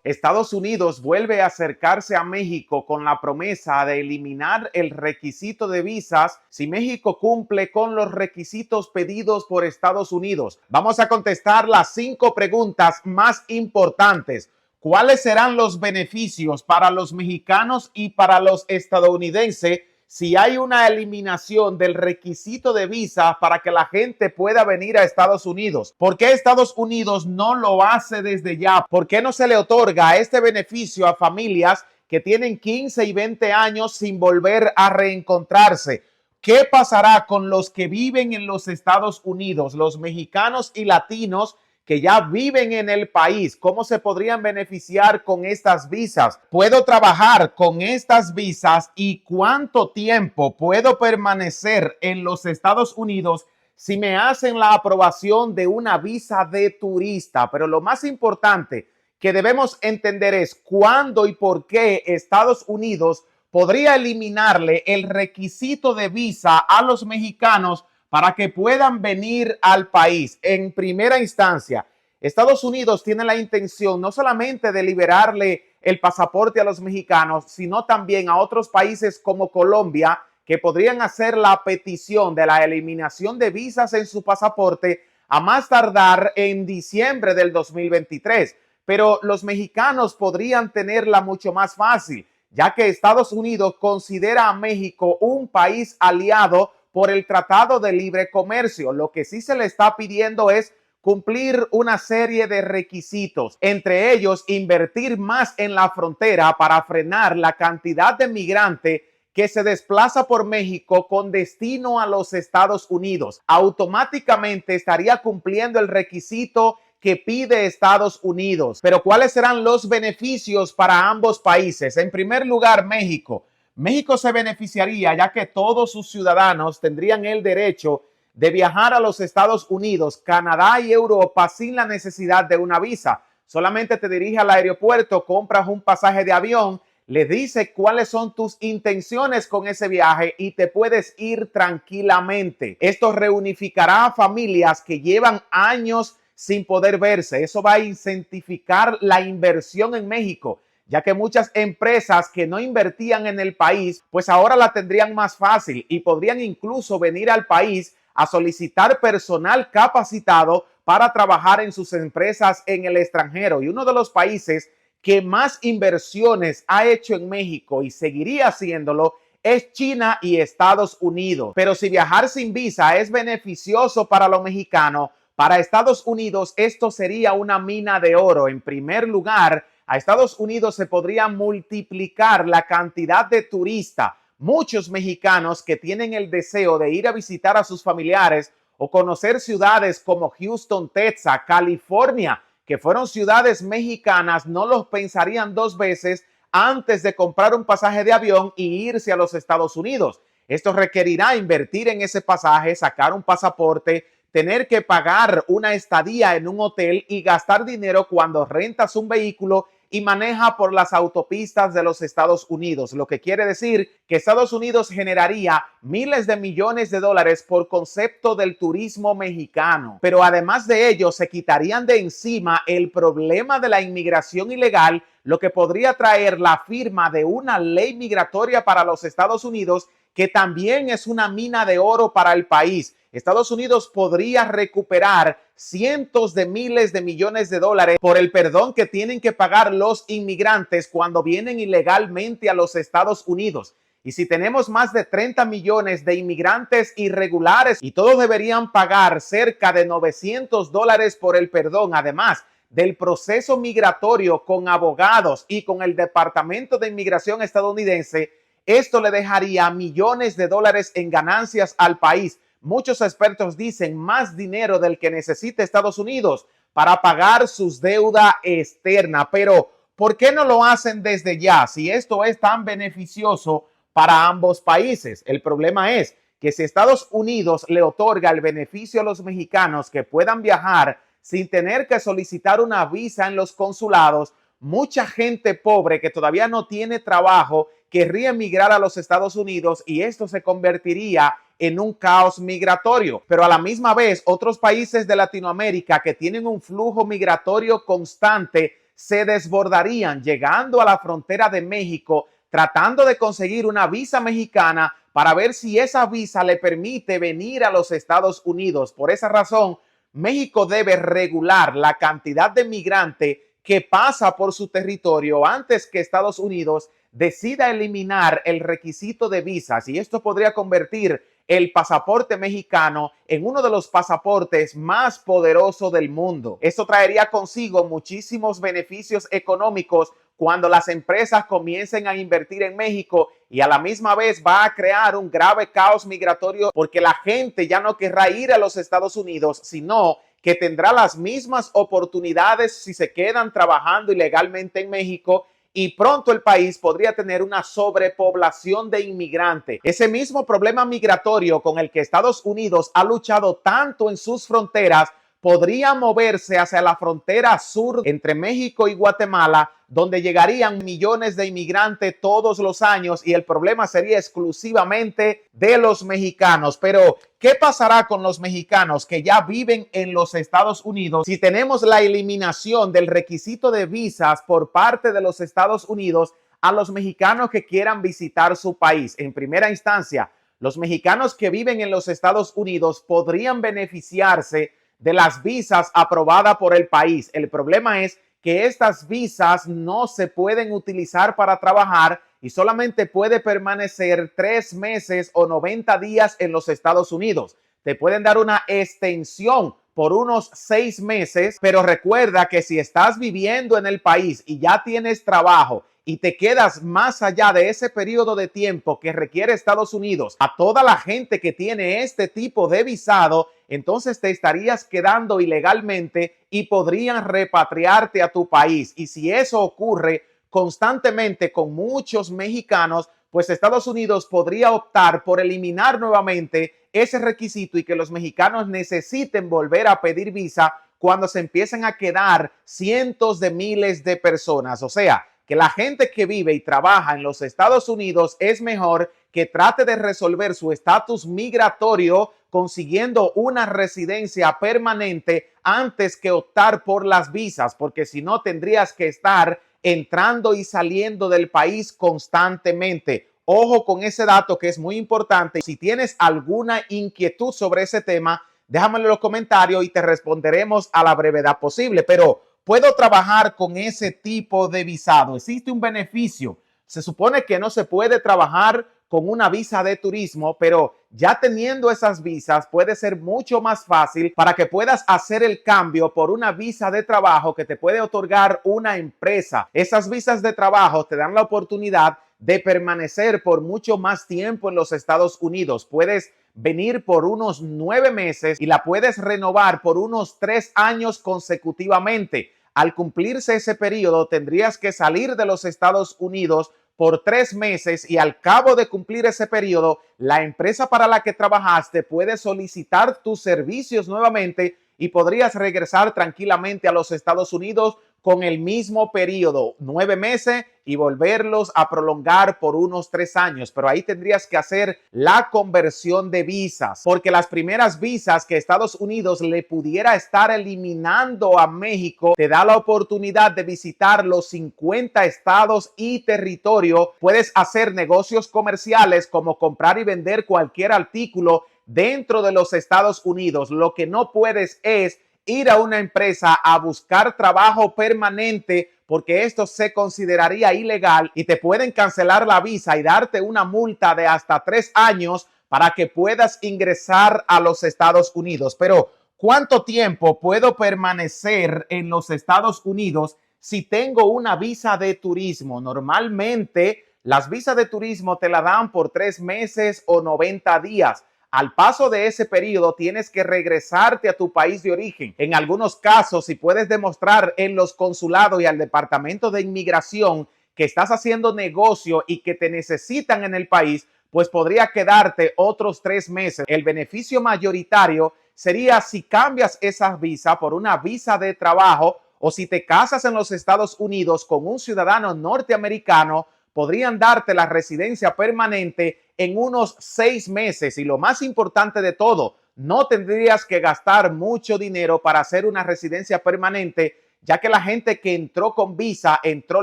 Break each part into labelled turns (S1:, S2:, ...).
S1: Estados Unidos vuelve a acercarse a México con la promesa de eliminar el requisito de visas si México cumple con los requisitos pedidos por Estados Unidos. Vamos a contestar las 5 preguntas más importantes. ¿Cuáles serán los beneficios para los mexicanos y para los estadounidenses si hay una eliminación del requisito de visa para que la gente pueda venir a Estados Unidos? ¿Por qué Estados Unidos no lo hace desde ya? ¿Por qué no se le otorga este beneficio a familias que tienen 15 y 20 años sin volver a reencontrarse? ¿Qué pasará con los que viven en los Estados Unidos, los mexicanos y latinos que ya viven en el país? ¿Cómo se podrían beneficiar con estas visas? ¿Puedo trabajar con estas visas y cuánto tiempo puedo permanecer en los Estados Unidos si me hacen la aprobación de una visa de turista? Pero lo más importante que debemos entender es cuándo y por qué Estados Unidos podría eliminarle el requisito de visa a los mexicanos para que puedan venir al país. En primera instancia, Estados Unidos tiene la intención no solamente de liberarle el pasaporte a los mexicanos, sino también a otros países como Colombia, que podrían hacer la petición de la eliminación de visas en su pasaporte a más tardar en diciembre del 2023. Pero los mexicanos podrían tenerla mucho más fácil, ya que Estados Unidos considera a México un país aliado por el Tratado de Libre Comercio. Lo que sí se le está pidiendo es cumplir una serie de requisitos, entre ellos invertir más en la frontera para frenar la cantidad de migrantes que se desplaza por México con destino a los Estados Unidos. Automáticamente estaría cumpliendo el requisito que pide Estados Unidos. Pero ¿cuáles serán los beneficios para ambos países? En primer lugar, México se beneficiaría ya que todos sus ciudadanos tendrían el derecho de viajar a los Estados Unidos, Canadá y Europa sin la necesidad de una visa. Solamente te diriges al aeropuerto, compras un pasaje de avión, le dices cuáles son tus intenciones con ese viaje y te puedes ir tranquilamente. Esto reunificará a familias que llevan años sin poder verse. Eso va a incentivar la inversión en México, ya que muchas empresas que no invertían en el país, pues ahora la tendrían más fácil y podrían incluso venir al país a solicitar personal capacitado para trabajar en sus empresas en el extranjero. Y uno de los países que más inversiones ha hecho en México y seguiría haciéndolo es China y Estados Unidos. Pero si viajar sin visa es beneficioso para los mexicanos, para Estados Unidos esto sería una mina de oro. En primer lugar, a Estados Unidos se podría multiplicar la cantidad de turistas. Muchos mexicanos que tienen el deseo de ir a visitar a sus familiares o conocer ciudades como Houston, Texas, California, que fueron ciudades mexicanas, no los pensarían 2 veces antes de comprar un pasaje de avión y irse a los Estados Unidos. Esto requerirá invertir en ese pasaje, sacar un pasaporte, tener que pagar una estadía en un hotel y gastar dinero cuando rentas un vehículo y maneja por las autopistas de los Estados Unidos, lo que quiere decir que Estados Unidos generaría miles de millones de dólares por concepto del turismo mexicano. Pero además de ello, se quitarían de encima el problema de la inmigración ilegal, lo que podría traer la firma de una ley migratoria para los Estados Unidos, que también es una mina de oro para el país. Estados Unidos podría recuperar cientos de miles de millones de dólares por el perdón que tienen que pagar los inmigrantes cuando vienen ilegalmente a los Estados Unidos. Y si tenemos más de 30 millones de inmigrantes irregulares y todos deberían pagar cerca de $900 por el perdón, además del proceso migratorio con abogados y con el Departamento de Inmigración estadounidense, esto le dejaría millones de dólares en ganancias al país. Muchos expertos dicen más dinero del que necesita Estados Unidos para pagar sus deudas externas. Pero, ¿por qué no lo hacen desde ya si esto es tan beneficioso para ambos países? El problema es que si Estados Unidos le otorga el beneficio a los mexicanos que puedan viajar sin tener que solicitar una visa en los consulados, mucha gente pobre que todavía no tiene trabajo querría emigrar a los Estados Unidos y esto se convertiría en un caos migratorio. Pero a la misma vez, otros países de Latinoamérica que tienen un flujo migratorio constante se desbordarían llegando a la frontera de México, tratando de conseguir una visa mexicana para ver si esa visa le permite venir a los Estados Unidos. Por esa razón, México debe regular la cantidad de migrantes que pasa por su territorio antes que Estados Unidos decida eliminar el requisito de visas, y esto podría convertir el pasaporte mexicano en uno de los pasaportes más poderosos del mundo. Esto traería consigo muchísimos beneficios económicos cuando las empresas comiencen a invertir en México, y a la misma vez va a crear un grave caos migratorio porque la gente ya no querrá ir a los Estados Unidos, sino que tendrá las mismas oportunidades si se quedan trabajando ilegalmente en México, y pronto el país podría tener una sobrepoblación de inmigrantes. Ese mismo problema migratorio con el que Estados Unidos ha luchado tanto en sus fronteras podría moverse hacia la frontera sur entre México y Guatemala, donde llegarían millones de inmigrantes todos los años, y el problema sería exclusivamente de los mexicanos. Pero, ¿qué pasará con los mexicanos que ya viven en los Estados Unidos si tenemos la eliminación del requisito de visas por parte de los Estados Unidos a los mexicanos que quieran visitar su país? En primera instancia, los mexicanos que viven en los Estados Unidos podrían beneficiarse de las visas aprobadas por el país. El problema es que estas visas no se pueden utilizar para trabajar y solamente puede permanecer 3 meses o 90 días en los Estados Unidos. Te pueden dar una extensión por unos 6 meses, pero recuerda que si estás viviendo en el país y ya tienes trabajo y te quedas más allá de ese periodo de tiempo que requiere Estados Unidos, a toda la gente que tiene este tipo de visado, entonces te estarías quedando ilegalmente y podrían repatriarte a tu país. Y si eso ocurre constantemente con muchos mexicanos, pues Estados Unidos podría optar por eliminar nuevamente ese requisito y que los mexicanos necesiten volver a pedir visa cuando se empiecen a quedar cientos de miles de personas. O sea, que la gente que vive y trabaja en los Estados Unidos es mejor que trate de resolver su estatus migratorio consiguiendo una residencia permanente antes que optar por las visas, porque si no tendrías que estar entrando y saliendo del país constantemente. Ojo con ese dato que es muy importante. Si tienes alguna inquietud sobre ese tema, déjamelo en los comentarios y te responderemos a la brevedad posible. Pero ¿puedo trabajar con ese tipo de visado? ¿Existe un beneficio? Se supone que no se puede trabajar con una visa de turismo, pero ya teniendo esas visas puede ser mucho más fácil para que puedas hacer el cambio por una visa de trabajo que te puede otorgar una empresa. Esas visas de trabajo te dan la oportunidad de permanecer por mucho más tiempo en los Estados Unidos. Puedes venir por unos 9 meses y la puedes renovar por unos 3 años consecutivamente. Al cumplirse ese periodo, tendrías que salir de los Estados Unidos por 3 meses y al cabo de cumplir ese periodo, la empresa para la que trabajaste puede solicitar tus servicios nuevamente y podrías regresar tranquilamente a los Estados Unidos con el mismo periodo, 9 meses, y volverlos a prolongar por unos 3 años. Pero ahí tendrías que hacer la conversión de visas, porque las primeras visas que Estados Unidos le pudiera estar eliminando a México te da la oportunidad de visitar los 50 estados y territorio. Puedes hacer negocios comerciales como comprar y vender cualquier artículo dentro de los Estados Unidos. Lo que no puedes es ir a una empresa a buscar trabajo permanente, porque esto se consideraría ilegal y te pueden cancelar la visa y darte una multa de hasta 3 años para que puedas ingresar a los Estados Unidos. Pero, ¿cuánto tiempo puedo permanecer en los Estados Unidos si tengo una visa de turismo? Normalmente, las visas de turismo te la dan por 3 meses o 90 días. Al paso de ese periodo tienes que regresarte a tu país de origen. En algunos casos, si puedes demostrar en los consulados y al departamento de inmigración que estás haciendo negocio y que te necesitan en el país, pues podría quedarte otros 3 meses. El beneficio mayoritario sería si cambias esa visa por una visa de trabajo, o si te casas en los Estados Unidos con un ciudadano norteamericano, podrían darte la residencia permanente en unos 6 meses. Y lo más importante de todo, no tendrías que gastar mucho dinero para hacer una residencia permanente, ya que la gente que entró con visa entró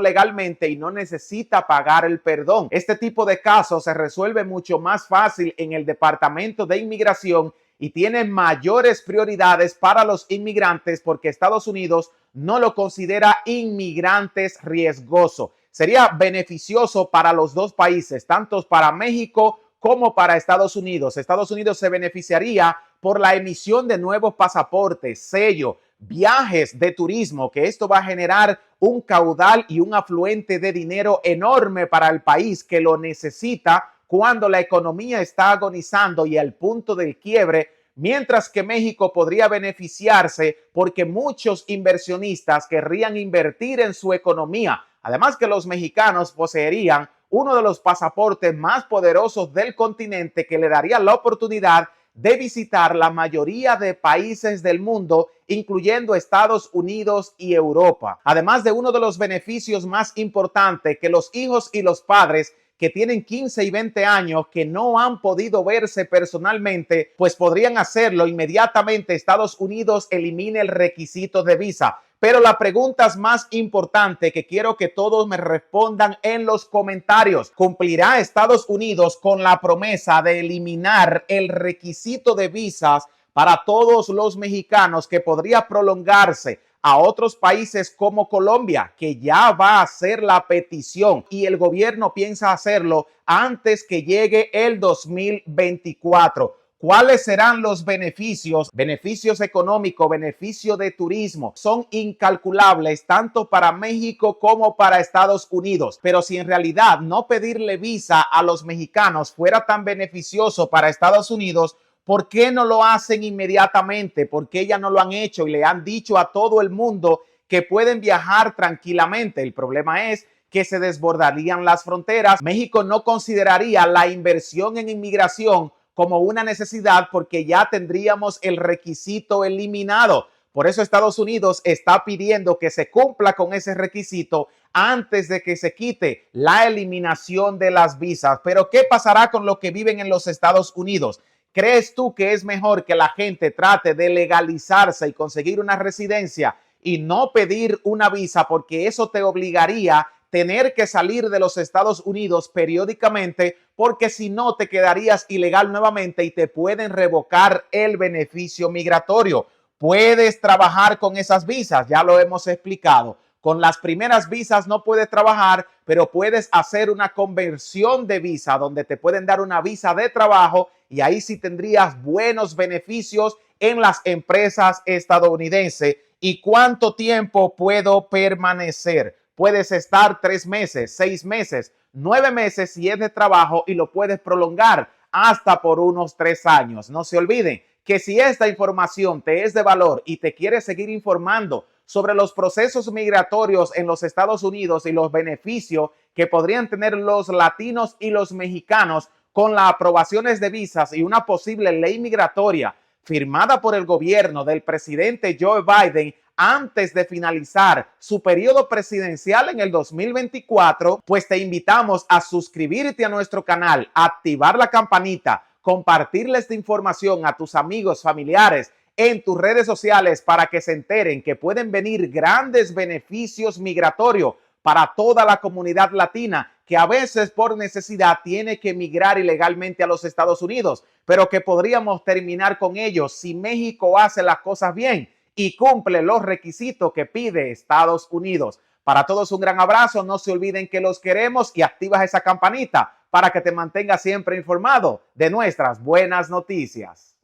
S1: legalmente y no necesita pagar el perdón. Este tipo de casos se resuelve mucho más fácil en el Departamento de Inmigración y tiene mayores prioridades para los inmigrantes porque Estados Unidos no lo considera inmigrantes riesgoso. Sería beneficioso para los dos países, tanto para México como para Estados Unidos. Estados Unidos se beneficiaría por la emisión de nuevos pasaportes, sello, viajes de turismo, que esto va a generar un caudal y un afluente de dinero enorme para el país que lo necesita cuando la economía está agonizando y al punto del quiebre, mientras que México podría beneficiarse porque muchos inversionistas querrían invertir en su economía. Además que los mexicanos poseerían uno de los pasaportes más poderosos del continente que le daría la oportunidad de visitar la mayoría de países del mundo, incluyendo Estados Unidos y Europa. Además de uno de los beneficios más importantes, que los hijos y los padres que tienen 15 y 20 años que no han podido verse personalmente, pues podrían hacerlo inmediatamente. Estados Unidos elimine el requisito de visa. Pero la pregunta más importante que quiero que todos me respondan en los comentarios: ¿cumplirá Estados Unidos con la promesa de eliminar el requisito de visas para todos los mexicanos, que podría prolongarse a otros países como Colombia, que ya va a hacer la petición y el gobierno piensa hacerlo antes que llegue el 2024? ¿Cuáles serán los beneficios? Beneficios económicos, beneficio de turismo, son incalculables tanto para México como para Estados Unidos. Pero si en realidad no pedirle visa a los mexicanos fuera tan beneficioso para Estados Unidos, ¿por qué no lo hacen inmediatamente? ¿Por qué ya no lo han hecho y le han dicho a todo el mundo que pueden viajar tranquilamente? El problema es que se desbordarían las fronteras. México no consideraría la inversión en inmigración como una necesidad porque ya tendríamos el requisito eliminado. Por eso Estados Unidos está pidiendo que se cumpla con ese requisito antes de que se quite la eliminación de las visas. Pero ¿qué pasará con los que viven en los Estados Unidos? ¿Crees tú que es mejor que la gente trate de legalizarse y conseguir una residencia y no pedir una visa, porque eso te obligaría a tener que salir de los Estados Unidos periódicamente, porque si no te quedarías ilegal nuevamente y te pueden revocar el beneficio migratorio? Puedes trabajar con esas visas, ya lo hemos explicado. Con las primeras visas no puedes trabajar, pero puedes hacer una conversión de visa donde te pueden dar una visa de trabajo y ahí sí tendrías buenos beneficios en las empresas estadounidenses. ¿Y cuánto tiempo puedo permanecer? Puedes estar 3 meses, 6 meses, 9 meses si es de trabajo, y lo puedes prolongar hasta por unos 3 años. No se olviden que si esta información te es de valor y te quieres seguir informando sobre los procesos migratorios en los Estados Unidos y los beneficios que podrían tener los latinos y los mexicanos con las aprobaciones de visas y una posible ley migratoria firmada por el gobierno del presidente Joe Biden antes de finalizar su periodo presidencial en el 2024, pues te invitamos a suscribirte a nuestro canal, activar la campanita, compartirles esta información a tus amigos, familiares, en tus redes sociales para que se enteren que pueden venir grandes beneficios migratorios para toda la comunidad latina que a veces por necesidad tiene que emigrar ilegalmente a los Estados Unidos, pero que podríamos terminar con ellos si México hace las cosas bien y cumple los requisitos que pide Estados Unidos. Para todos un gran abrazo, no se olviden que los queremos y activas esa campanita para que te mantengas siempre informado de nuestras buenas noticias.